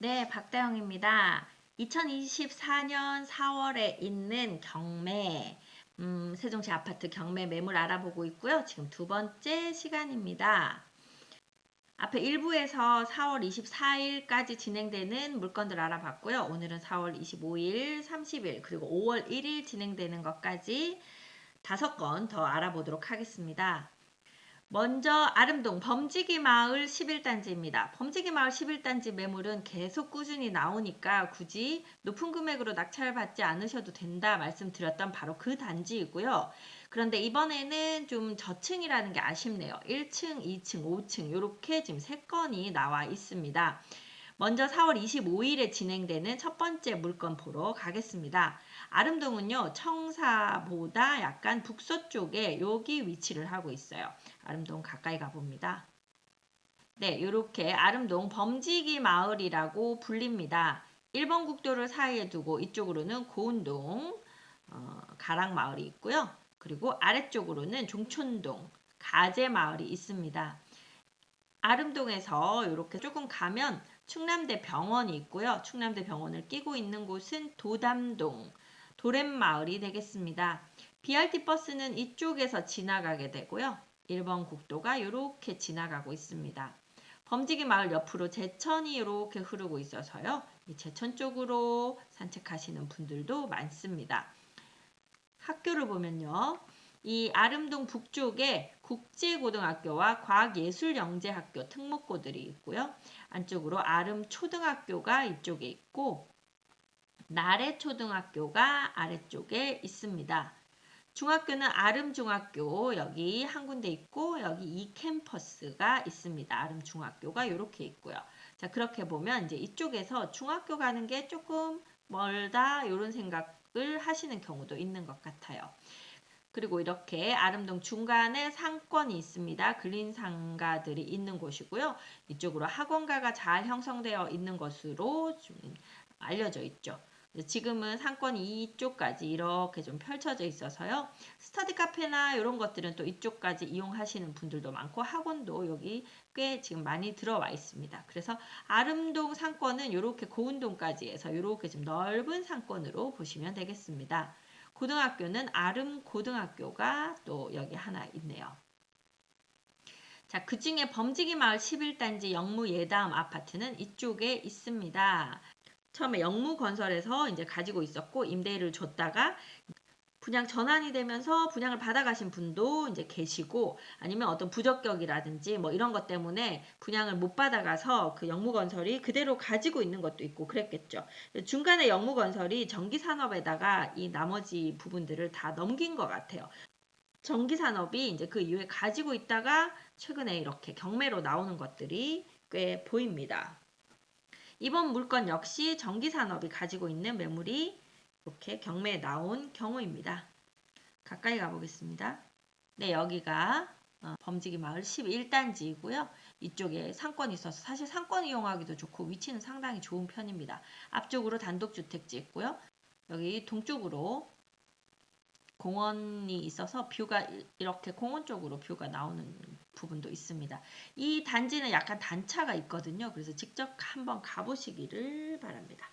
네, 박다영입니다. 2024년 4월에 있는 경매, 세종시 아파트 경매 매물 알아보고 있고요. 지금 두 번째 시간입니다. 앞에 1부에서 4월 24일까지 진행되는 물건들 알아봤고요. 오늘은 4월 25일, 30일, 그리고 5월 1일 진행되는 것까지 5건 더 알아보도록 하겠습니다. 먼저 아름동 범지기 마을 11단지입니다. 범지기 마을 11단지 매물은 계속 꾸준히 나오니까 굳이 높은 금액으로 낙찰받지 않으셔도 된다 말씀드렸던 바로 그 단지이고요. 그런데 이번에는 좀 저층이라는 게 아쉽네요. 1층, 2층, 5층 이렇게 지금 3건이 나와 있습니다. 먼저 4월 25일에 진행되는 첫 번째 물건 보러 가겠습니다. 아름동은요, 청사보다 약간 북서쪽에 여기 위치를 하고 있어요. 아름동 가까이 가봅니다. 네, 이렇게 아름동 범지기 마을이라고 불립니다. 1번 국도를 사이에 두고 이쪽으로는 고운동 가락마을이 있고요. 그리고 아래쪽으로는 종촌동 가재마을이 있습니다. 아름동에서 이렇게 조금 가면 충남대 병원이 있고요. 충남대 병원을 끼고 있는 곳은 도담동, 도랩마을이 되겠습니다. BRT 버스는 이쪽에서 지나가게 되고요. 1번 국도가 이렇게 지나가고 있습니다. 범지기 마을 옆으로 제천이 이렇게 흐르고 있어서요. 이 제천 쪽으로 산책하시는 분들도 많습니다. 학교를 보면요. 이 아름동 북쪽에 국제고등학교와 과학예술영재학교 특목고들이 있고요. 안쪽으로 아름초등학교가 이쪽에 있고 나래초등학교가 아래쪽에 있습니다. 중학교는 아름중학교 여기 한 군데 있고 여기 이 캠퍼스가 있습니다. 아름중학교가 이렇게 있고요. 자, 그렇게 보면 이제 이쪽에서 중학교 가는 게 조금 멀다 이런 생각을 하시는 경우도 있는 것 같아요. 그리고 이렇게 아름동 중간에 상권이 있습니다. 근린 상가들이 있는 곳이고요. 이쪽으로 학원가가 잘 형성되어 있는 것으로 좀 알려져 있죠. 지금은 상권이 이쪽까지 이렇게 좀 펼쳐져 있어서요. 스터디 카페나 이런 것들은 또 이쪽까지 이용하시는 분들도 많고 학원도 여기 꽤 지금 많이 들어와 있습니다. 그래서 아름동 상권은 이렇게 고운동까지 해서 이렇게 좀 넓은 상권으로 보시면 되겠습니다. 고등학교는 아름고등학교가 또 여기 하나 있네요. 자, 그 중에 범지기 마을 11단지 영무 예다음 아파트는 이쪽에 있습니다. 처음에 영무건설에서 이제 가지고 있었고 임대를 줬다가 분양 전환이 되면서 분양을 받아가신 분도 이제 계시고 아니면 어떤 부적격이라든지 뭐 이런 것 때문에 분양을 못 받아가서 그 영무건설이 그대로 가지고 있는 것도 있고 그랬겠죠. 중간에 영무건설이 전기산업에다가 이 나머지 부분들을 다 넘긴 것 같아요. 전기산업이 이제 그 이후에 가지고 있다가 최근에 이렇게 경매로 나오는 것들이 꽤 보입니다. 이번 물건 역시 전기산업이 가지고 있는 매물이 이렇게 경매에 나온 경우입니다. 가까이 가보겠습니다. 네, 여기가 범지기 마을 11단지이고요. 이쪽에 상권이 있어서 사실 상권 이용하기도 좋고 위치는 상당히 좋은 편입니다. 앞쪽으로 단독주택지 있고요. 여기 동쪽으로 공원이 있어서 뷰가 이렇게 공원 쪽으로 뷰가 나오는 부분도 있습니다. 이 단지는 약간 단차가 있거든요. 그래서 직접 한번 가보시기를 바랍니다.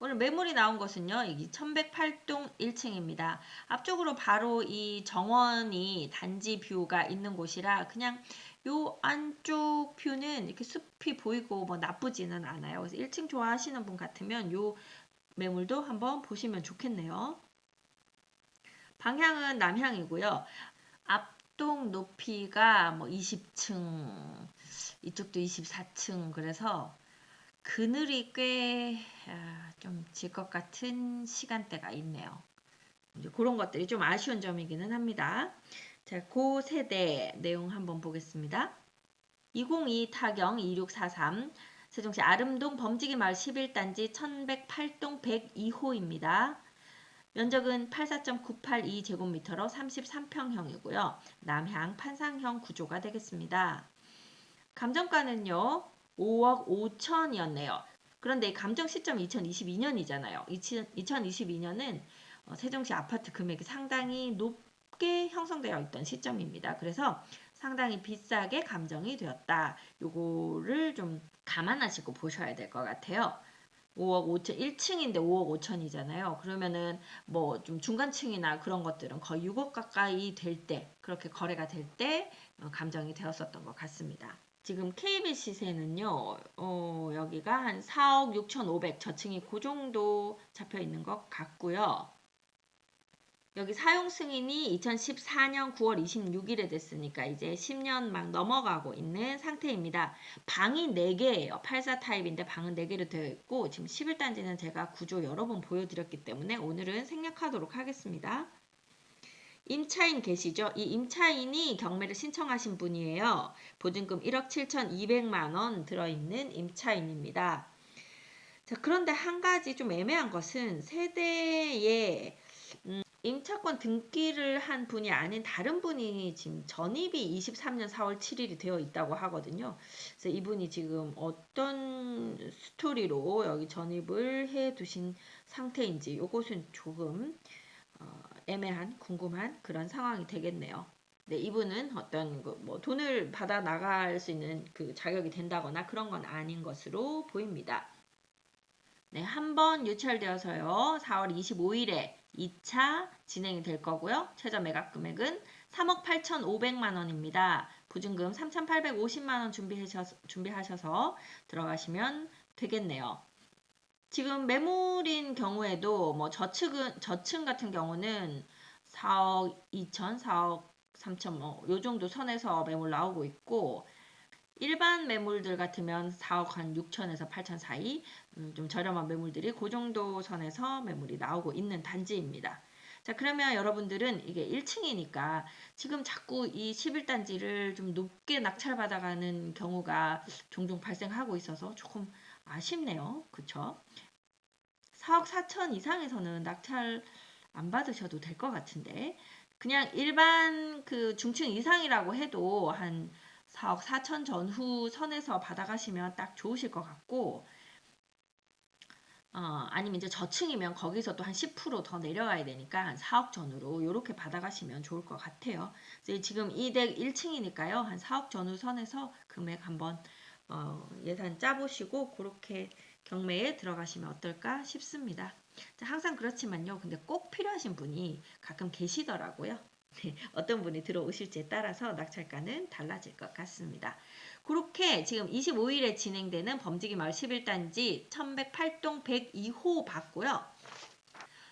오늘 매물이 나온 것은요. 여기 1108동 1층입니다. 앞쪽으로 바로 이 정원이 단지 뷰가 있는 곳이라 그냥 요 안쪽 뷰는 이렇게 숲이 보이고 뭐 나쁘지는 않아요. 그래서 1층 좋아하시는 분 같으면 요 매물도 한번 보시면 좋겠네요. 방향은 남향이고요. 앞동 높이가 뭐 20층, 이쪽도 24층 그래서 그늘이 꽤 좀 질 것 같은 시간대가 있네요. 이제 그런 것들이 좀 아쉬운 점이기는 합니다. 자, 고 세대 내용 한번 보겠습니다. 202 타경 2643 세종시 아름동 범지기 마을 11단지 1108동 102호입니다. 면적은 84.982제곱미터로 33평형이고요. 남향 판상형 구조가 되겠습니다. 감정가는요. 5억 5천이었네요. 그런데 감정 시점이 2022년이잖아요. 2022년은 세종시 아파트 금액이 상당히 높게 형성되어 있던 시점입니다. 그래서 상당히 비싸게 감정이 되었다. 요거를 좀 감안하시고 보셔야 될 것 같아요. 5억 5천, 1층인데 5억 5천이잖아요. 그러면은 뭐 좀 중간층이나 그런 것들은 거의 6억 가까이 될 때, 그렇게 거래가 될 때 감정이 되었었던 것 같습니다. 지금 KB 시세는요, 여기가 한 4억 6,500 저층이 그 정도 잡혀 있는 것 같고요. 여기 사용 승인이 2014년 9월 26일에 됐으니까 이제 10년 막 넘어가고 있는 상태입니다. 방이 4개예요. 84 타입인데 방은 4개로 되어 있고 지금 11단지는 제가 구조 여러 번 보여드렸기 때문에 오늘은 생략하도록 하겠습니다. 임차인 계시죠? 이 임차인이 경매를 신청하신 분이에요. 보증금 1억 7,200만 원 들어있는 임차인입니다. 자, 그런데 한 가지 좀 애매한 것은 세대에 임차권 등기를 한 분이 아닌 다른 분이 지금 전입이 23년 4월 7일이 되어 있다고 하거든요. 그래서 이분이 지금 어떤 스토리로 여기 전입을 해 두신 상태인지 요것은 조금 애매한 궁금한 그런 상황이 되겠네요. 네, 이분은 어떤 뭐 돈을 받아 나갈 수 있는 그 자격이 된다거나 그런 건 아닌 것으로 보입니다. 네, 한 번 유찰되어서요. 4월 25일에 2차 진행이 될 거고요. 최저 매각 금액은 3억 8,500만 원입니다. 보증금 3,850만 원 준비하셔서 들어가시면 되겠네요. 지금 매물인 경우에도 뭐 저층 같은 경우는 4억 2천, 4억 3천 요 정도 선에서 매물 나오고 있고 일반 매물들 같으면 4억 한 6천에서 8천 사이 좀 저렴한 매물들이 그 정도 선에서 매물이 나오고 있는 단지입니다. 자, 그러면 여러분들은 이게 1층이니까 지금 자꾸 이 11단지를 좀 높게 낙찰받아가는 경우가 종종 발생하고 있어서 조금 아쉽네요. 그쵸? 4억 4천 이상에서는 낙찰 안 받으셔도 될 것 같은데 그냥 일반 그 중층 이상이라고 해도 한 4억 4천 전후 선에서 받아가시면 딱 좋으실 것 같고 아니면 이제 저층이면 거기서 또 한 10% 더 내려가야 되니까 한 4억 전후로 이렇게 받아가시면 좋을 것 같아요. 지금 이 댁 1층이니까요. 한 4억 전후 선에서 금액 한번 예산 짜보시고 그렇게 경매에 들어가시면 어떨까 싶습니다. 항상 그렇지만요. 근데 꼭 필요하신 분이 가끔 계시더라고요. 어떤 분이 들어오실지에 따라서 낙찰가는 달라질 것 같습니다. 그렇게 지금 25일에 진행되는 범지기 마을 11단지 1108동 102호 봤고요.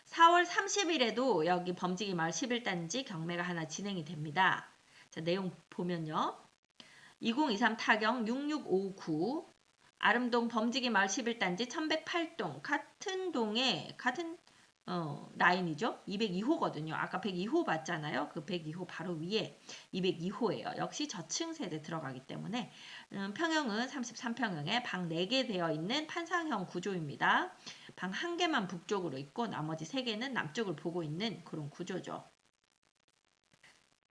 4월 30일에도 여기 범지기 마을 11단지 경매가 하나 진행이 됩니다. 자, 내용 보면요. 2023 타경 6659 아름동 범지기 마을 11단지 1108동 같은 동에 같은 라인이죠. 202호거든요. 아까 102호 봤잖아요. 그 102호 바로 위에 202호예요. 역시 저층 세대 들어가기 때문에 평형은 33평형에 방 4개 되어 있는 판상형 구조입니다. 방 1개만 북쪽으로 있고 나머지 3개는 남쪽을 보고 있는 그런 구조죠.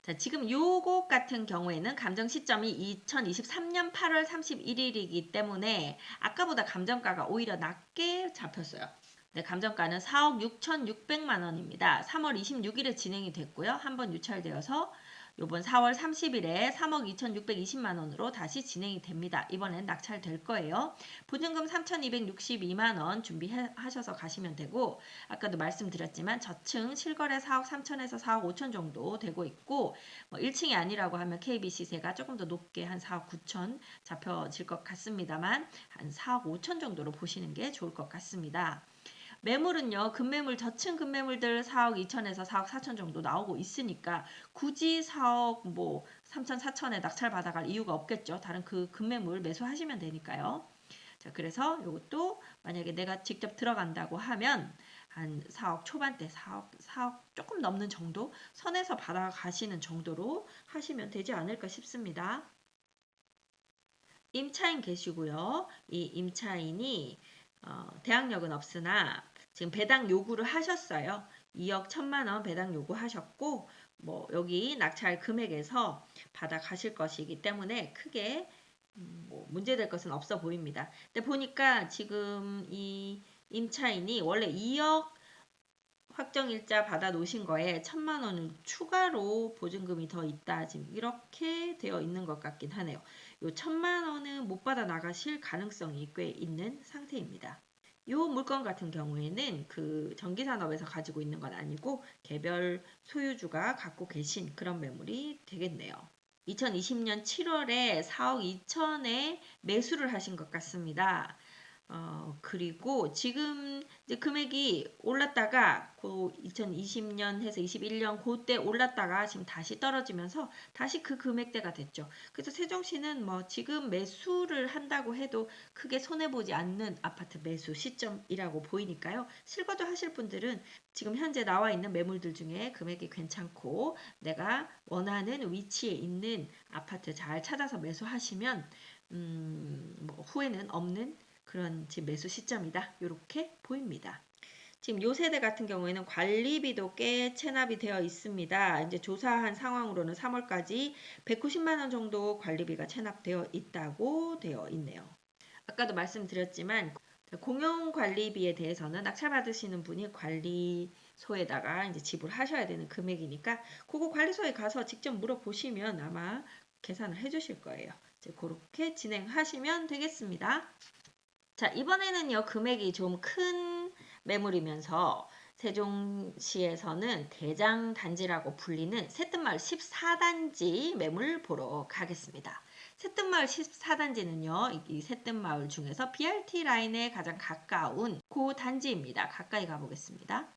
자, 지금 요것 같은 경우에는 감정 시점이 2023년 8월 31일이기 때문에 아까보다 감정가가 오히려 낮게 잡혔어요. 네, 감정가는 4억 6,600만 원입니다. 3월 26일에 진행이 됐고요. 한번 유찰되어서 이번 4월 30일에 3억 2,620만 원으로 다시 진행이 됩니다. 이번엔 낙찰될 거예요. 보증금 3,262만 원 준비하셔서 가시면 되고 아까도 말씀드렸지만 저층 실거래 4억 3천에서 4억 5천 정도 되고 있고 1층이 아니라고 하면 KB 시세가 조금 더 높게 한 4억 9천 잡혀질 것 같습니다만 한 4억 5천 정도로 보시는 게 좋을 것 같습니다. 매물은요. 급매물 저층 급매물들 4억 2천에서 4억 4천 정도 나오고 있으니까 굳이 4억 뭐 3천 4천에 낙찰 받아갈 이유가 없겠죠. 다른 그 급매물 매수하시면 되니까요. 자, 그래서 이것도 만약에 내가 직접 들어간다고 하면 한 4억 초반대 4억 조금 넘는 정도 선에서 받아가시는 정도로 하시면 되지 않을까 싶습니다. 임차인 계시고요. 이 임차인이 대항력은 없으나 지금 배당 요구를 하셨어요. 2억 1천만 원 배당 요구하셨고 뭐 여기 낙찰 금액에서 받아 가실 것이기 때문에 크게 뭐 문제될 것은 없어 보입니다. 근데 보니까 지금 이 임차인이 원래 2억 확정일자 받아 놓으신 거에 1천만 원을 추가로 보증금이 더 있다. 지금 이렇게 되어 있는 것 같긴 하네요. 요 1,000만 원은 못 받아 나가실 가능성이 꽤 있는 상태입니다. 요 물건 같은 경우에는 그 전기산업에서 가지고 있는 건 아니고 개별 소유주가 갖고 계신 그런 매물이 되겠네요. 2020년 7월에 4억 2천에 매수를 하신 것 같습니다. 그리고 지금 이제 금액이 올랐다가 그 2020년 해서 21년 그때 올랐다가 지금 다시 떨어지면서 다시 그 금액대가 됐죠. 그래서 세종시는 뭐 지금 매수를 한다고 해도 크게 손해보지 않는 아파트 매수 시점이라고 보이니까요. 실거주 하실 분들은 지금 현재 나와 있는 매물들 중에 금액이 괜찮고 내가 원하는 위치에 있는 아파트 잘 찾아서 매수하시면 뭐 후회는 없는 그런 지금 매수 시점이다. 이렇게 보입니다. 지금 요 세대 같은 경우에는 관리비도 꽤 체납이 되어 있습니다. 이제 조사한 상황으로는 3월까지 190만 원 정도 관리비가 체납되어 있다고 되어 있네요. 아까도 말씀드렸지만 공용 관리비에 대해서는 낙찰받으시는 분이 관리소에다가 이제 지불하셔야 되는 금액이니까 그거 관리소에 가서 직접 물어보시면 아마 계산을 해주실 거예요. 이제 그렇게 진행하시면 되겠습니다. 자, 이번에는요, 금액이 좀 큰 매물이면서 세종시에서는 대장단지라고 불리는 새뜸마을 14단지 매물 보러 가겠습니다. 새뜸마을 14단지는요, 이 새뜸마을 중에서 BRT 라인에 가장 가까운 그 단지입니다. 가까이 가보겠습니다.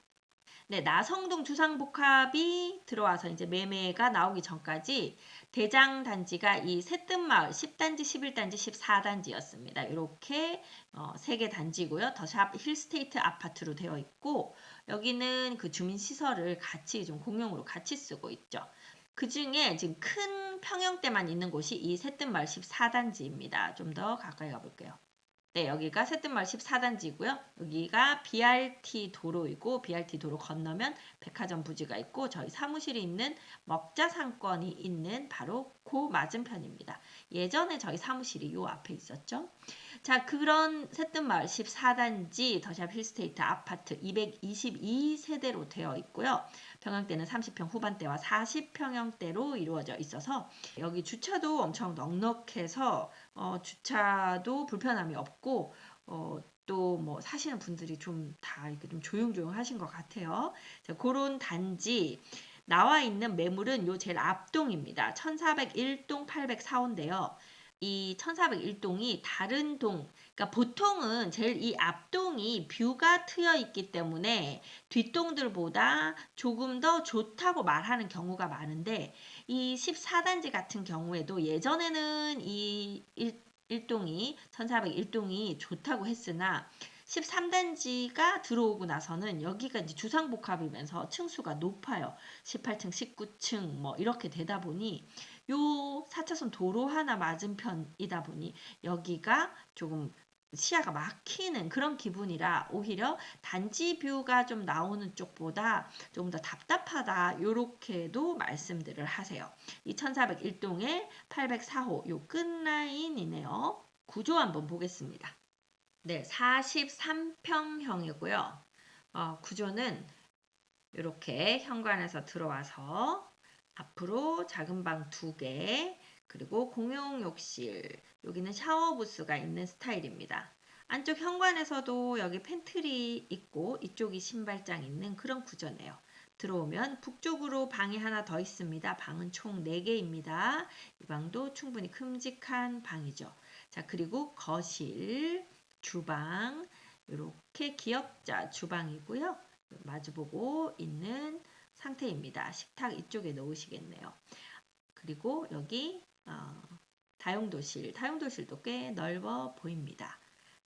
네, 나성동 주상복합이 들어와서 이제 매매가 나오기 전까지 대장 단지가 이 새뜸마을 10단지, 11단지, 14단지였습니다. 이렇게 3개 단지고요. 더샵 힐스테이트 아파트로 되어 있고 여기는 그 주민시설을 같이 좀 공용으로 같이 쓰고 있죠. 그 중에 지금 큰 평형대만 있는 곳이 이 새뜸마을 14단지입니다. 좀 더 가까이 가볼게요. 네, 여기가 새뜸마을 14단지고요. 여기가 BRT 도로이고 BRT 도로 건너면 백화점 부지가 있고 저희 사무실이 있는 먹자상권이 있는 바로 그 맞은편입니다. 예전에 저희 사무실이 요 앞에 있었죠. 자, 그런 새뜸마을 14단지 더샵 힐스테이트 아파트 222세대로 되어 있고요. 평형대는 30평 후반대와 40평형대로 이루어져 있어서 여기 주차도 엄청 넉넉해서 주차도 불편함이 없고 또 뭐 사시는 분들이 좀 다 이렇게 좀 조용조용 하신 것 같아요. 자, 그런 단지 나와 있는 매물은 요 제일 앞동입니다. 1401동 804호인데요. 이 1401동이 다른 동, 그러니까 보통은 제일 이 앞동이 뷰가 트여 있기 때문에 뒷동들보다 조금 더 좋다고 말하는 경우가 많은데 이 14단지 같은 경우에도 예전에는 이 1동이 1401동이 좋다고 했으나 13단지가 들어오고 나서는 여기가 이제 주상복합이면서 층수가 높아요. 18층, 19층 뭐 이렇게 되다 보니 요 4차선 도로 하나 맞은편이다 보니 여기가 조금 시야가 막히는 그런 기분이라 오히려 단지 뷰가 좀 나오는 쪽보다 조금 더 답답하다 요렇게도 말씀들을 하세요. 이 1401동의 804호 요 끝라인이네요. 구조 한번 보겠습니다. 네, 43평형이고요. 구조는 이렇게 현관에서 들어와서 앞으로 작은 방 2개, 그리고 공용 욕실, 여기는 샤워 부스가 있는 스타일입니다. 안쪽 현관에서도 여기 팬트리 있고 이쪽이 신발장 있는 그런 구조네요. 들어오면 북쪽으로 방이 하나 더 있습니다. 방은 총 4개입니다. 이 방도 충분히 큼직한 방이죠. 자, 그리고 거실, 주방, 이렇게 기역자 주방이고요. 마주보고 있는 상태입니다. 식탁 이쪽에 놓으시겠네요. 그리고 여기 다용도실도 꽤 넓어 보입니다.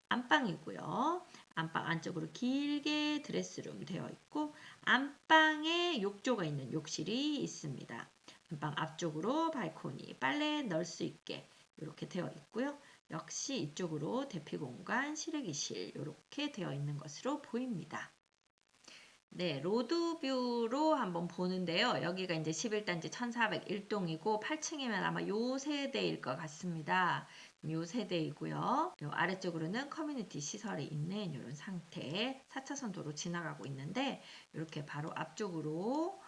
안방이고요. 안방 안쪽으로 길게 드레스룸 되어 있고 안방에 욕조가 있는 욕실이 있습니다. 안방 앞쪽으로 발코니, 빨래 넣을 수 있게 이렇게 되어 있고요. 역시 이쪽으로 대피 공간, 실외기실 이렇게 되어 있는 것으로 보입니다. 네, 로드뷰로 한번 보는데요. 여기가 이제 11단지 1401동이고 8층이면 아마 요 세대일 것 같습니다. 요 세대이고요. 요 아래쪽으로는 커뮤니티 시설이 있는 이런 상태 4차선 도로 지나가고 있는데 이렇게 바로 앞쪽으로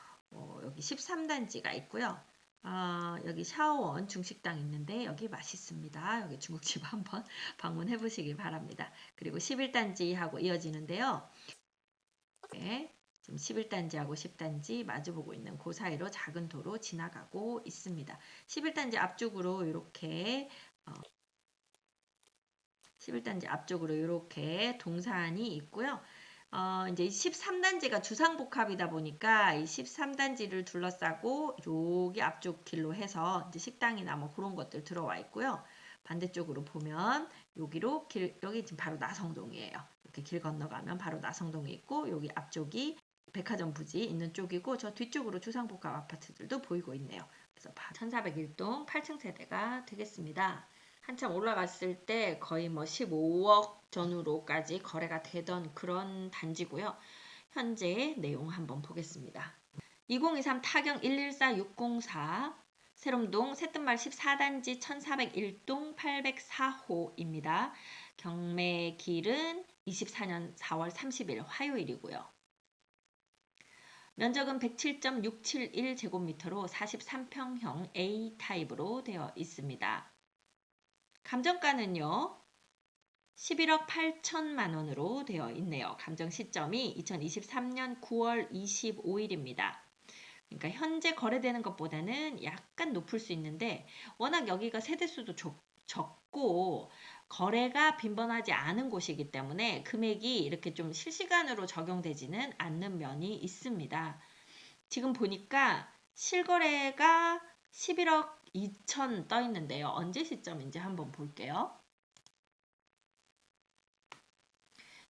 여기 13단지가 있고요. 여기 샤오원 중식당 있는데 여기 맛있습니다. 여기 중국집 한번 방문해 보시길 바랍니다. 그리고 11단지하고 이어지는데요. 네, 지금 11단지하고 10단지 마주보고 있는 그 사이로 작은 도로 지나가고 있습니다. 11단지 앞쪽으로 이렇게 11단지 앞쪽으로 이렇게 동산이 있고요. 이제 13단지가 주상복합이다 보니까 이 13단지를 둘러싸고 여기 앞쪽 길로 해서 이제 식당이나 뭐 그런 것들 들어와 있고요. 반대쪽으로 보면 여기 지금 바로 나성동이에요. 이렇게 길 건너가면 바로 나성동이 있고 여기 앞쪽이 백화점 부지 있는 쪽이고 저 뒤쪽으로 주상복합 아파트들도 보이고 있네요. 그래서 1401동 8층 세대가 되겠습니다. 한참 올라갔을 때 거의 뭐 15억 전후로까지 거래가 되던 그런 단지고요. 현재 내용 한번 보겠습니다. 2023 타경 114604 세롬동 새뜸마을 14단지 1401동 804호입니다. 경매길은 24년 4월 30일 화요일이고요. 면적은 107.671제곱미터로 43평형 A타입으로 되어 있습니다. 감정가는요. 11억 8천만 원으로 되어 있네요. 감정 시점이 2023년 9월 25일입니다. 그러니까 현재 거래되는 것보다는 약간 높을 수 있는데 워낙 여기가 세대수도 적고 거래가 빈번하지 않은 곳이기 때문에 금액이 이렇게 좀 실시간으로 적용되지는 않는 면이 있습니다. 지금 보니까 실거래가 11억 2천 떠 있는데요. 언제 시점인지 한번 볼게요.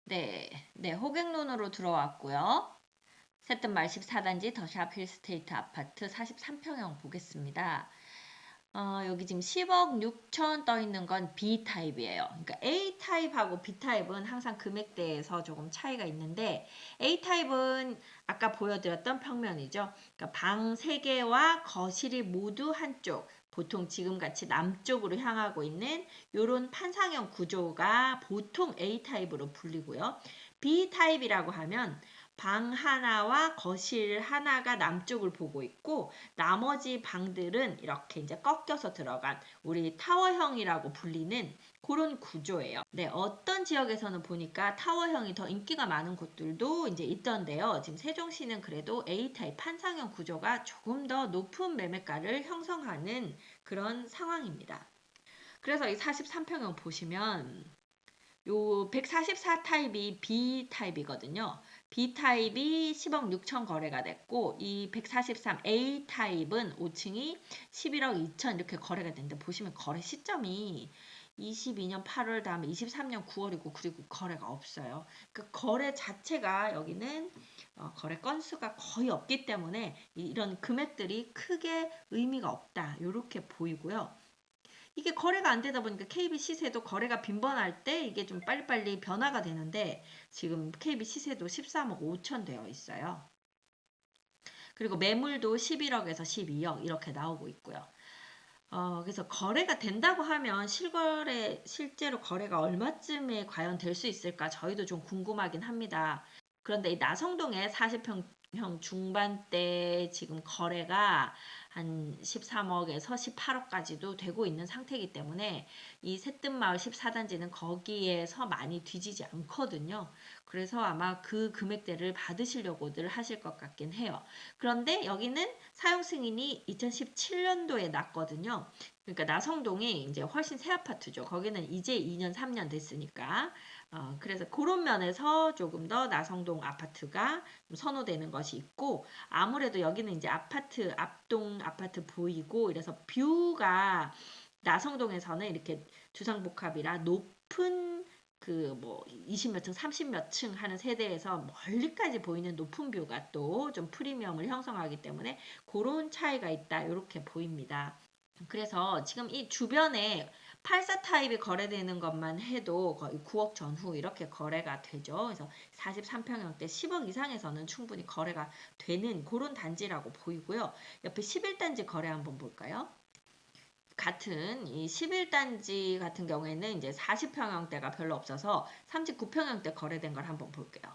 네, 호갱론으로 들어왔고요. 새뜸마을 14단지 더샵 힐스테이트 아파트 43평형 보겠습니다. 여기 지금 10억 6천 떠 있는 건 B타입이에요. 그러니까 A타입하고 B타입은 항상 금액대에서 조금 차이가 있는데 A타입은 아까 보여드렸던 평면이죠. 그러니까 방 3개와 거실이 모두 한쪽, 보통 지금같이 남쪽으로 향하고 있는 이런 판상형 구조가 보통 A타입으로 불리고요. B타입이라고 하면 방 하나와 거실 하나가 남쪽을 보고 있고 나머지 방들은 이렇게 이제 꺾여서 들어간 우리 타워형이라고 불리는 그런 구조예요. 네, 어떤 지역에서는 보니까 타워형이 더 인기가 많은 곳들도 이제 있던데요. 지금 세종시는 그래도 A타입 판상형 구조가 조금 더 높은 매매가를 형성하는 그런 상황입니다. 그래서 이 43평형 보시면 요 144타입이 B타입이거든요. B타입이 10억 6천 거래가 됐고 이 143A타입은 5층이 11억 2천 이렇게 거래가 됐는데 보시면 거래 시점이 22년 8월 다음에 23년 9월이고 그리고 거래가 없어요. 그 거래 자체가 여기는 거래 건수가 거의 없기 때문에 이런 금액들이 크게 의미가 없다. 이렇게 보이고요. 이게 거래가 안 되다 보니까 KB 시세도 거래가 빈번할 때 이게 좀 빨리빨리 변화가 되는데 지금 KB 시세도 13억 5천 되어 있어요. 그리고 매물도 11억에서 12억 이렇게 나오고 있고요. 그래서 거래가 된다고 하면 실제로 거래가 얼마쯤에 과연 될 수 있을까 저희도 좀 궁금하긴 합니다. 그런데 이 나성동에 40평형 중반대 지금 거래가 한 13억에서 18억까지도 되고 있는 상태이기 때문에 이 새뜸마을 14단지는 거기에서 많이 뒤지지 않거든요. 그래서 아마 그 금액대를 받으시려고들 하실 것 같긴 해요. 그런데 여기는 사용 승인이 2017년도에 났거든요. 그러니까 나성동이 이제 훨씬 새 아파트죠. 거기는 이제 2년, 3년 됐으니까. 그래서 그런 면에서 조금 더 나성동 아파트가 선호되는 것이 있고 아무래도 여기는 이제 앞동 아파트 보이고 이래서 뷰가 나성동에서는 이렇게 주상복합이라 높은 그 뭐 20몇 층, 30몇 층 하는 세대에서 멀리까지 보이는 높은 뷰가 또 좀 프리미엄을 형성하기 때문에 그런 차이가 있다. 이렇게 보입니다. 그래서 지금 이 주변에 84 타입이 거래되는 것만 해도 거의 9억 전후 이렇게 거래가 되죠. 그래서 43평형대 10억 이상에서는 충분히 거래가 되는 그런 단지라고 보이고요. 옆에 11단지 거래 한번 볼까요? 같은 이 11단지 같은 경우에는 이제 40평형대가 별로 없어서 39평형대 거래된 걸 한번 볼게요.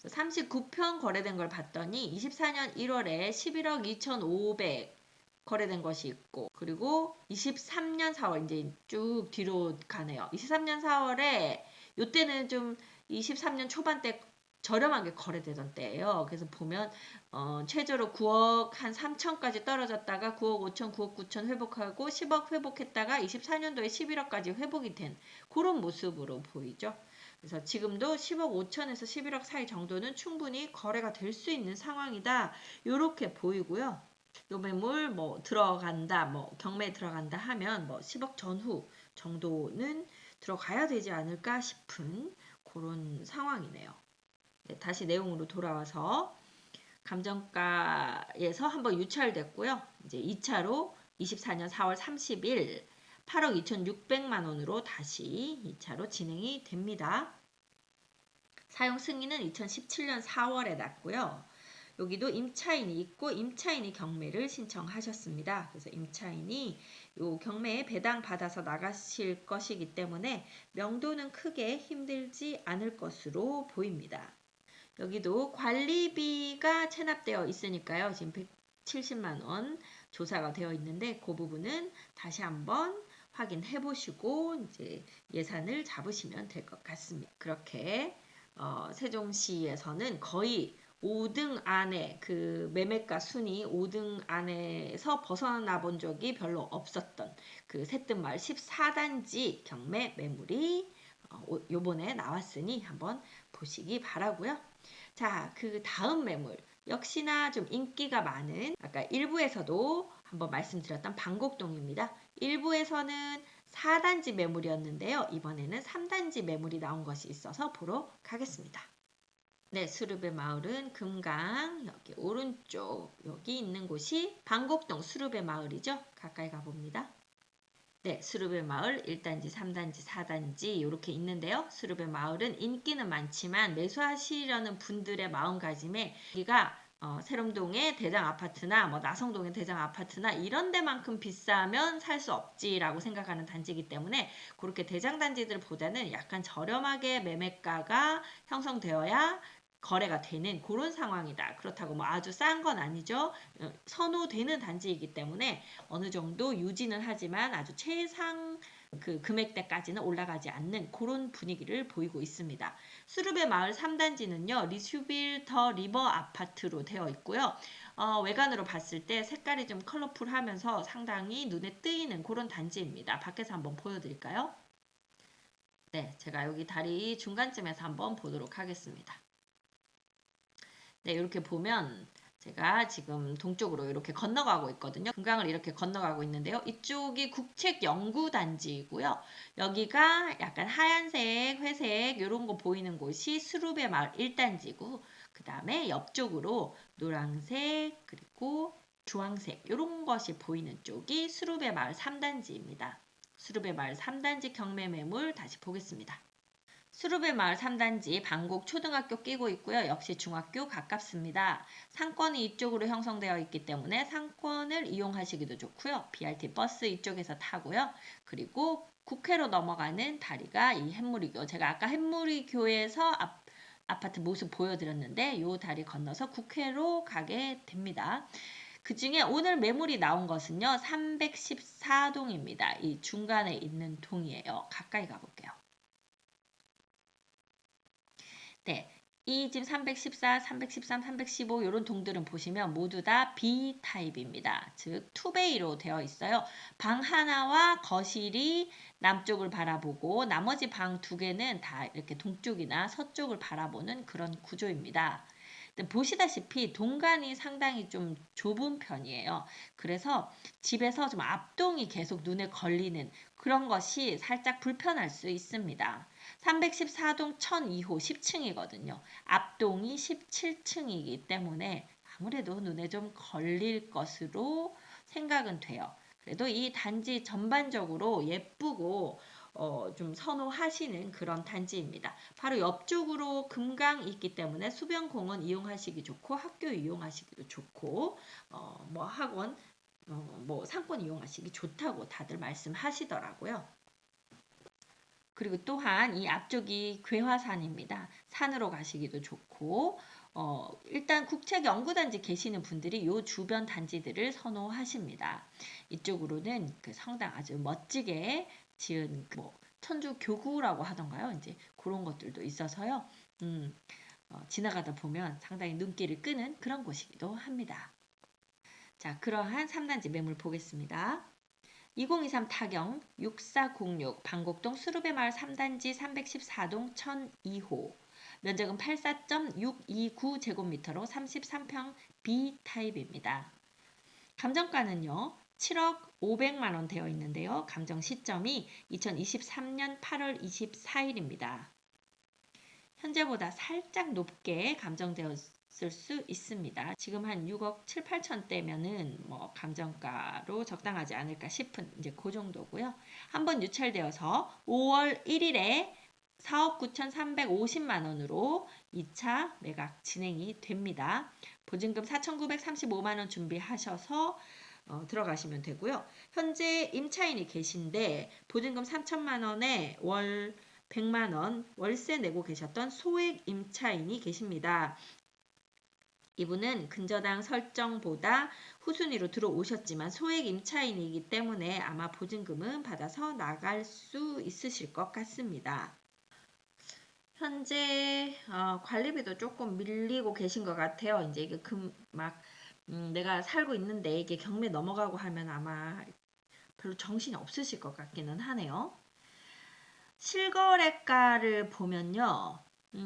39평 거래된 걸 봤더니 24년 1월에 11억 2,500 거래된 것이 있고, 그리고 23년 4월 이제 쭉 뒤로 가네요. 23년 4월에 이때는 좀 23년 초반 때 저렴하게 거래되던 때예요. 그래서 보면 최저로 9억 한 3천까지 떨어졌다가 9억 5천, 9억 9천 회복하고 10억 회복했다가 24년도에 11억까지 회복이 된 그런 모습으로 보이죠. 그래서 지금도 10억 5천에서 11억 사이 정도는 충분히 거래가 될 수 있는 상황이다. 이렇게 보이고요. 요 매물 뭐 들어간다, 뭐 경매에 들어간다 하면 뭐 10억 전후 정도는 들어가야 되지 않을까 싶은 그런 상황이네요. 네, 다시 내용으로 돌아와서 감정가에서 한번 유찰됐고요. 이제 2차로 24년 4월 30일 8억 2,600만 원으로 다시 2차로 진행이 됩니다. 사용 승인은 2017년 4월에 났고요. 여기도 임차인이 있고 임차인이 경매를 신청하셨습니다. 그래서 임차인이 요 경매에 배당 받아서 나가실 것이기 때문에 명도는 크게 힘들지 않을 것으로 보입니다. 여기도 관리비가 체납되어 있으니까요. 지금 170만 원 조사가 되어 있는데 그 부분은 다시 한번 확인해 보시고 이제 예산을 잡으시면 될 것 같습니다. 그렇게 세종시에서는 거의 5등 안에 그 매매가 순위 5등 안에서 벗어나 본 적이 별로 없었던 그 새뜸마을 14단지 경매 매물이 요번에 나왔으니 한번 보시기 바라고요. 자, 그 다음 매물 역시나 좀 인기가 많은 아까 1부에서도 한번 말씀드렸던 방곡동입니다. 1부에서는 4단지 매물이었는데요. 이번에는 3단지 매물이 나온 것이 있어서 보러 가겠습니다. 네, 수르베 마을은 금강 여기 오른쪽 여기 있는 곳이 방곡동 수르베 마을이죠. 가까이 가봅니다. 네, 수르베 마을 1단지, 3단지, 4단지 이렇게 있는데요. 수르베 마을은 인기는 많지만 매수하시려는 분들의 마음가짐에 여기가 세롬동의 대장 아파트나 뭐 나성동의 대장 아파트나 이런 데만큼 비싸면 살 수 없지라고 생각하는 단지이기 때문에 그렇게 대장 단지들보다는 약간 저렴하게 매매가가 형성되어야 거래가 되는 그런 상황이다. 그렇다고 뭐 아주 싼 건 아니죠. 선호되는 단지이기 때문에 어느 정도 유지는 하지만 아주 최상 그 금액대까지는 올라가지 않는 그런 분위기를 보이고 있습니다. 수르베 마을 3단지는요. 리슈빌 더 리버 아파트로 되어 있고요. 외관으로 봤을 때 색깔이 좀 컬러풀하면서 상당히 눈에 띄는 그런 단지입니다. 밖에서 한번 보여드릴까요? 네, 제가 여기 다리 중간쯤에서 한번 보도록 하겠습니다. 네, 이렇게 보면 제가 지금 동쪽으로 이렇게 건너가고 있거든요. 금강을 이렇게 건너가고 있는데요. 이쪽이 국책연구단지이고요. 여기가 약간 하얀색, 회색 이런 거 보이는 곳이 수루베 마을 1단지고 그 다음에 옆쪽으로 노란색 그리고 주황색 이런 것이 보이는 쪽이 수루베 마을 3단지입니다. 수루베 마을 3단지 경매 매물 다시 보겠습니다. 수르베 마을 3단지 방곡 초등학교 끼고 있고요. 역시 중학교 가깝습니다. 상권이 이쪽으로 형성되어 있기 때문에 상권을 이용하시기도 좋고요. BRT 버스 이쪽에서 타고요. 그리고 국회로 넘어가는 다리가 이 햇무리교. 제가 아까 햇무리교에서 아파트 모습 보여드렸는데 이 다리 건너서 국회로 가게 됩니다. 그 중에 오늘 매물이 나온 것은요. 314동입니다. 이 중간에 있는 동이에요. 가까이 가볼게요. 네. 이 지금 314, 313, 315 이런 동들은 보시면 모두 다 B타입입니다. 즉 투베이로 되어 있어요. 방 하나와 거실이 남쪽을 바라보고 나머지 방 두 개는 다 이렇게 동쪽이나 서쪽을 바라보는 그런 구조입니다. 보시다시피 동간이 상당히 좀 좁은 편이에요. 그래서 집에서 좀 앞동이 계속 눈에 걸리는 그런 것이 살짝 불편할 수 있습니다. 314동 1002호 10층이거든요. 앞동이 17층이기 때문에 아무래도 눈에 좀 걸릴 것으로 생각은 돼요. 그래도 이 단지 전반적으로 예쁘고 좀 선호하시는 그런 단지입니다. 바로 옆쪽으로 금강이 있기 때문에 수변공원 이용하시기 좋고 학교 이용하시기도 좋고 뭐 학원 뭐 상권 이용하시기 좋다고 다들 말씀하시더라고요. 그리고 또한 이 앞쪽이 괴화산입니다. 산으로 가시기도 좋고 일단 국책연구단지 계시는 분들이 요 주변 단지들을 선호하십니다. 이쪽으로는 그 성당 아주 멋지게 지은 뭐 천주 교구라고 하던가요? 이제 그런 것들도 있어서요. 지나가다 보면 상당히 눈길을 끄는 그런 곳이기도 합니다. 자, 그러한 3단지 매물 보겠습니다. 2023 타경 6406 방곡동 수르베마을 3단지 314동 1002호 면적은 84.629제곱미터로 33평 B타입입니다. 감정가는요. 7억 500만 원 되어 있는데요. 감정 시점이 2023년 8월 24일입니다. 현재보다 살짝 높게 감정되었을 수 있습니다. 지금 한 6억 7, 8천대면은 뭐 감정가로 적당하지 않을까 싶은 이제 그 정도고요. 한번 유찰되어서 5월 1일에 4억 9,350만 원으로 2차 매각 진행이 됩니다. 보증금 4,935만 원 준비하셔서 들어가시면 되고요. 현재 임차인이 계신데 보증금 3천만 원에 월 100만 원 월세 내고 계셨던 소액 임차인이 계십니다. 이분은 근저당 설정보다 후순위로 들어오셨지만 소액 임차인이기 때문에 아마 보증금은 받아서 나갈 수 있으실 것 같습니다. 현재 관리비도 조금 밀리고 계신 것 같아요. 이제 이게 내가 살고 있는데 이게 경매 넘어가고 하면 아마 별로 정신이 없으실 것 같기는 하네요. 실거래가를 보면요.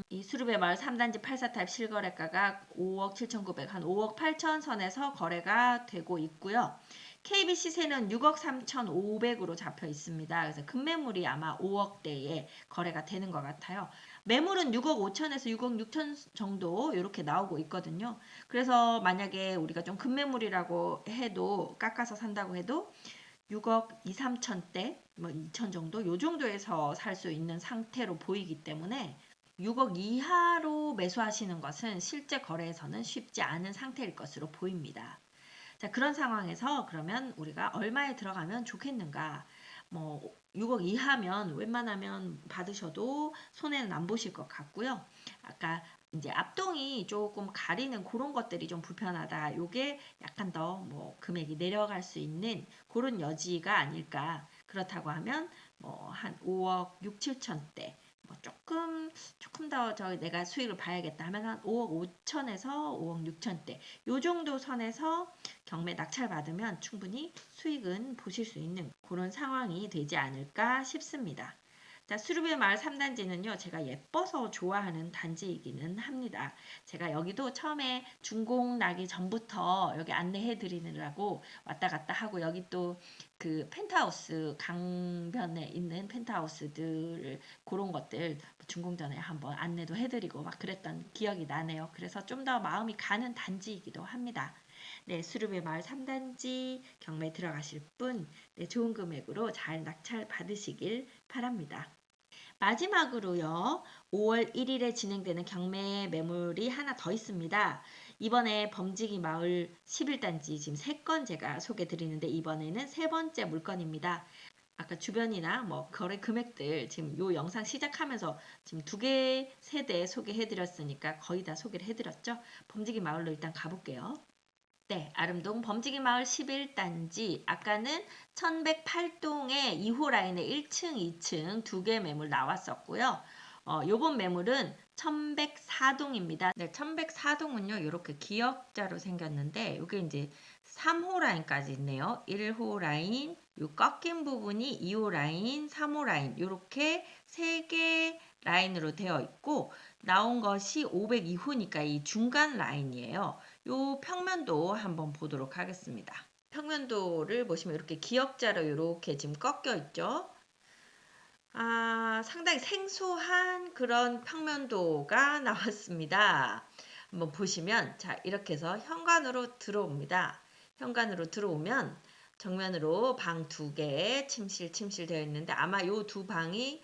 이 수르베 마을 3단지 84타입 실거래가가 5억 7,900, 한 5억 8천 선에서 거래가 되고 있고요. KB 시세는 6억 3,500으로 잡혀 있습니다. 그래서 급매물이 아마 5억대에 거래가 되는 것 같아요. 매물은 6억 5천에서 6억 6천 정도 이렇게 나오고 있거든요. 그래서 만약에 우리가 좀 급매물이라고 해도 깎아서 산다고 해도 6억 2, 3천대, 뭐 2천 정도 요 정도에서 살 수 있는 상태로 보이기 때문에 6억 이하로 매수하시는 것은 실제 거래에서는 쉽지 않은 상태일 것으로 보입니다. 자, 그런 상황에서 그러면 우리가 얼마에 들어가면 좋겠는가? 뭐 6억 이하면 웬만하면 받으셔도 손해는 안 보실 것 같고요. 아까 이제 앞동이 조금 가리는 그런 것들이 좀 불편하다. 요게 약간 더 뭐 금액이 내려갈 수 있는 그런 여지가 아닐까. 그렇다고 하면 뭐 한 5억 6, 7천대 뭐 조금 더 내가 수익을 봐야겠다 하면 한 5억 5천에서 5억 6천대 요 정도 선에서 경매 낙찰 받으면 충분히 수익은 보실 수 있는 그런 상황이 되지 않을까 싶습니다. 자, 수르베 마을 3단지는요, 제가 예뻐서 좋아하는 단지이기는 합니다. 제가 여기도 처음에 준공 나기 전부터 여기 안내해 드리느라고 왔다 갔다 하고 여기 또 그 펜트하우스 강변에 있는 펜트하우스들 그런 것들 준공 전에 한번 안내도 해드리고 막 그랬던 기억이 나네요. 그래서 좀 더 마음이 가는 단지이기도 합니다. 네, 수르베 마을 3단지 경매 들어가실 분, 네, 좋은 금액으로 잘 낙찰 받으시길 바랍니다. 마지막으로요, 5월 1일에 진행되는 경매 매물이 하나 더 있습니다. 이번에 범지기 마을 11단지 지금 3건 제가 소개 드리는데 이번에는 세 번째 물건입니다. 아까 주변이나 뭐 거래 금액들 지금 요 영상 시작하면서 지금 2개 세대 소개해 드렸으니까 거의 다 소개를 해 드렸죠. 범지기 마을로 일단 가볼게요. 네, 아름동 범지기 마을 11단지 아까는 1108동의 2호 라인의 1층, 2층 2개 매물 나왔었고요. 요번 매물은 1104동입니다. 네, 1104동은요. 이렇게 기역자로 생겼는데 이게 이제 3호 라인까지 있네요. 1호 라인, 요 꺾인 부분이 2호 라인, 3호 라인 이렇게 3개 라인으로 되어 있고 나온 것이 502호니까 이 중간 라인이에요. 요 평면도 한번 보도록 하겠습니다. 평면도를 보시면 이렇게 기역자로 이렇게 지금 꺾여 있죠. 상당히 생소한 그런 평면도가 나왔습니다. 한번 보시면 자 이렇게 해서 현관으로 들어옵니다. 현관으로 들어오면 정면으로 방 2개 침실 되어 있는데 아마 요 두 방이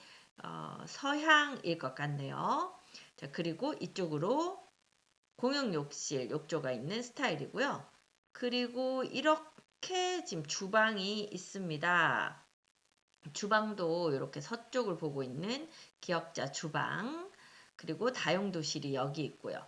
서향일 것 같네요. 자 그리고 이쪽으로 공용 욕실, 욕조가 있는 스타일이고요. 그리고 이렇게 지금 주방이 있습니다. 주방도 이렇게 서쪽을 보고 있는 기역자 주방, 그리고 다용도실이 여기 있고요.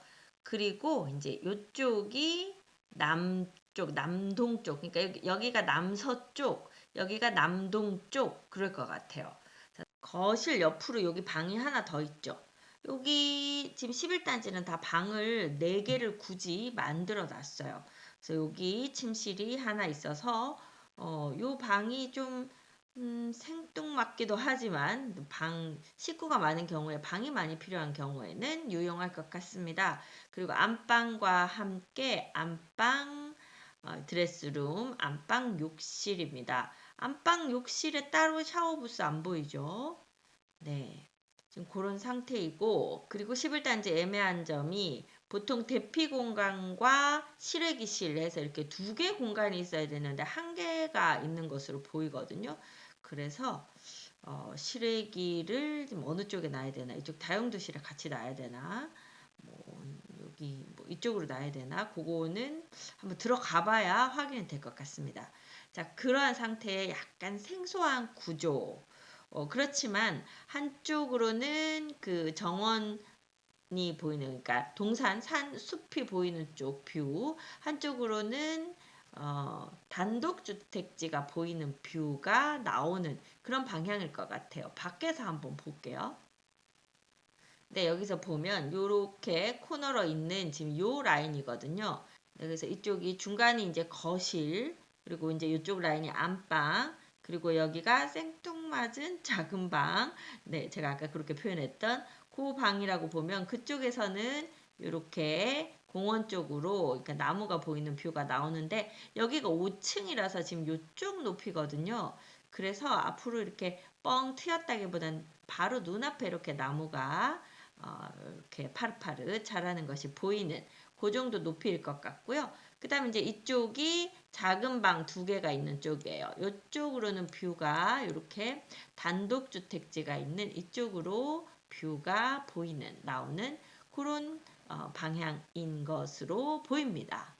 그리고 이제 이쪽이 남쪽, 남동쪽. 그러니까 여기가 남서쪽, 여기가 남동쪽 그럴 것 같아요. 자, 거실 옆으로 여기 방이 하나 더 있죠. 여기 지금 11단지는 다 방을 4개를 굳이 만들어 놨어요. 그래서 여기 침실이 하나 있어서 요 방이 좀 생뚱맞기도 하지만 식구가 많은 경우에 방이 많이 필요한 경우에는 유용할 것 같습니다. 그리고 안방과 함께 안방 드레스룸, 안방 욕실입니다. 안방 욕실에 따로 샤워 부스 안 보이죠? 네. 지금 그런 상태이고, 그리고 11단지 애매한 점이 보통 대피 공간과 실외기실에서 이렇게 2개 공간이 있어야 되는데 1개가 있는 것으로 보이거든요. 그래서 실외기를 지금 어느 쪽에 놔야 되나? 이쪽 다용도실에 같이 놔야 되나? 뭐 여기 뭐 이쪽으로 놔야 되나? 그거는 한번 들어가 봐야 확인이 될 것 같습니다. 자, 그러한 상태의 약간 생소한 구조. 그렇지만 한쪽으로는 그 정원이 보이는, 그러니까 동산, 산, 숲이 보이는 쪽 뷰, 한쪽으로는 단독주택지가 보이는 뷰가 나오는 그런 방향일 것 같아요. 밖에서 한번 볼게요. 네, 여기서 보면 요렇게 코너로 있는 지금 요 라인이거든요. 네, 그래서 이쪽이 중간이 이제 거실, 그리고 이제 이쪽 라인이 안방, 그리고 여기가 생뚱맞은 작은 방. 네, 제가 아까 그렇게 표현했던 그 방이라고 보면 그쪽에서는 이렇게 공원 쪽으로 그러니까 나무가 보이는 뷰가 나오는데 여기가 5층이라서 지금 이쪽 높이거든요. 그래서 앞으로 이렇게 뻥 트였다기보단 바로 눈앞에 이렇게 나무가 이렇게 파릇파릇 자라는 것이 보이는 그 정도 높이일 것 같고요. 그 다음에 이제 이쪽이 작은 방 2개가 있는 쪽이에요. 이쪽으로는 뷰가 이렇게 단독주택지가 있는 이쪽으로 뷰가 보이는 나오는 그런 방향인 것으로 보입니다.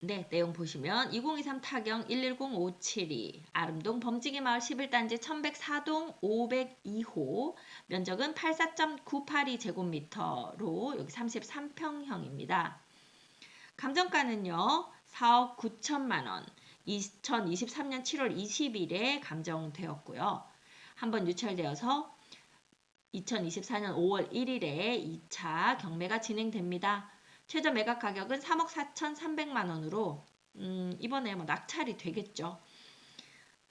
네, 내용 보시면 2023 타경 110-572 아름동 범지기 마을 11단지 1104동 502호 면적은 84.982제곱미터로 여기 33평형입니다. 감정가는요 4억 9천만 원 2023년 7월 20일에 감정되었고요. 한번 유찰되어서 2024년 5월 1일에 2차 경매가 진행됩니다. 최저 매각 가격은 3억 4,300만 원으로 이번에 뭐 낙찰이 되겠죠.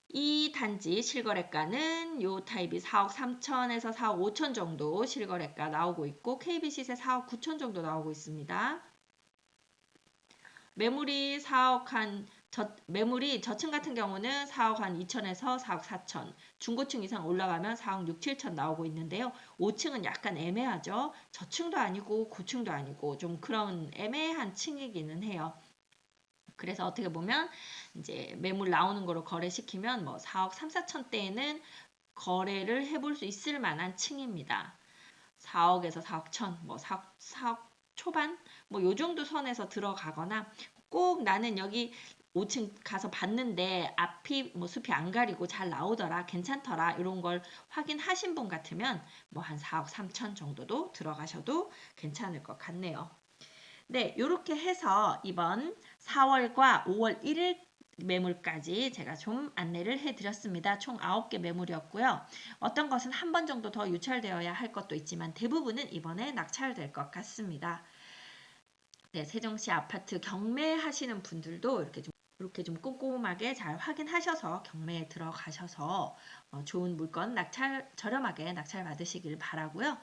이 단지 실거래가는 요 타입이 4억 3천에서 4억 5천 정도 실거래가 나오고 있고 KB시세 4억 9천 정도 나오고 있습니다. 매물이 4억 매물이 저층 같은 경우는 4억 한 2천에서 4억 4천, 중고층 이상 올라가면 4억 6, 7천 나오고 있는데요. 5층은 약간 애매하죠. 저층도 아니고 고층도 아니고 좀 그런 애매한 층이기는 해요. 그래서 어떻게 보면 이제 매물 나오는 거로 거래시키면 뭐 4억 3, 4천대에는 거래를 해볼 수 있을 만한 층입니다. 4억에서 4억 천, 뭐 4억 초반, 뭐 요 정도 선에서 들어가거나 꼭 나는 여기 5층 가서 봤는데 앞이 뭐 숲이 안 가리고 잘 나오더라, 괜찮더라 이런 걸 확인하신 분 같으면 뭐 한 4억 3천 정도도 들어가셔도 괜찮을 것 같네요. 네, 이렇게 해서 이번 4월과 5월 1일 매물까지 제가 좀 안내를 해드렸습니다. 총 9개 매물이었고요. 어떤 것은 한 번 정도 더 유찰되어야 할 것도 있지만 대부분은 이번에 낙찰될 것 같습니다. 네, 세종시 아파트 경매하시는 분들도 이렇게 좀 꼼꼼하게 잘 확인하셔서 경매에 들어가셔서 좋은 물건 저렴하게 낙찰 받으시길 바라고요.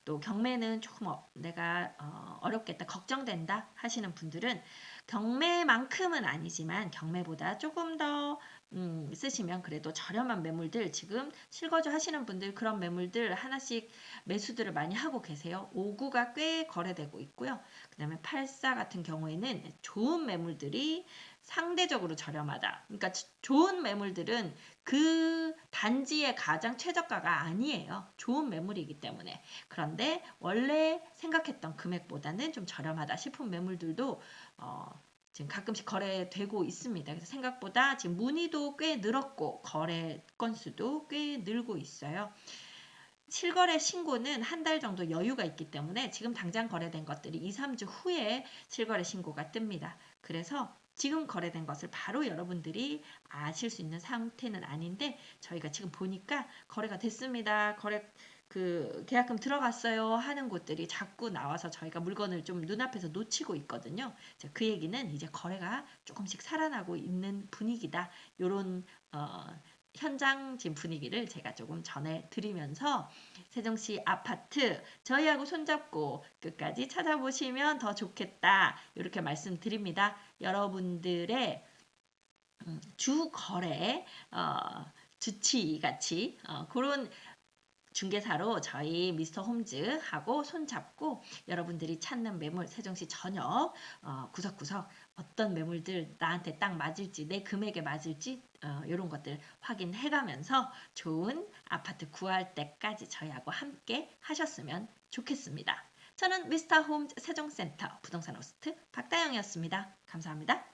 또 경매는 조금 내가 어렵겠다, 걱정된다 하시는 분들은 경매만큼은 아니지만 경매보다 조금 더 쓰시면 그래도 저렴한 매물들, 지금 실거주 하시는 분들 그런 매물들 하나씩 매수들을 많이 하고 계세요. 5구가 꽤 거래되고 있고요. 그 다음에 84 같은 경우에는 좋은 매물들이 상대적으로 저렴하다. 그러니까 좋은 매물들은 그 단지의 가장 최저가가 아니에요. 좋은 매물이기 때문에. 그런데 원래 생각했던 금액보다는 좀 저렴하다 싶은 매물들도 지금 가끔씩 거래되고 있습니다. 그래서 생각보다 지금 문의도 꽤 늘었고 거래 건수도 꽤 늘고 있어요. 실거래 신고는 한 달 정도 여유가 있기 때문에 지금 당장 거래된 것들이 2, 3주 후에 실거래 신고가 뜹니다. 그래서 지금 거래된 것을 바로 여러분들이 아실 수 있는 상태는 아닌데 저희가 지금 보니까 거래가 됐습니다. 계약금 들어갔어요 하는 곳들이 자꾸 나와서 저희가 물건을 좀 눈앞에서 놓치고 있거든요. 그 얘기는 이제 거래가 조금씩 살아나고 있는 분위기다. 요런 현장 지금 분위기를 제가 조금 전해드리면서 세종시 아파트 저희하고 손잡고 끝까지 찾아보시면 더 좋겠다. 이렇게 말씀드립니다. 여러분들의 주 거래 주치 같이 그런 중개사로 저희 미스터 홈즈하고 손잡고 여러분들이 찾는 매물 세종시 전역 구석구석 어떤 매물들 나한테 딱 맞을지 내 금액에 맞을지 이런 것들 확인해가면서 좋은 아파트 구할 때까지 저희하고 함께 하셨으면 좋겠습니다. 저는 미스터 홈즈 세종센터 부동산 호스트 박다영이었습니다. 감사합니다.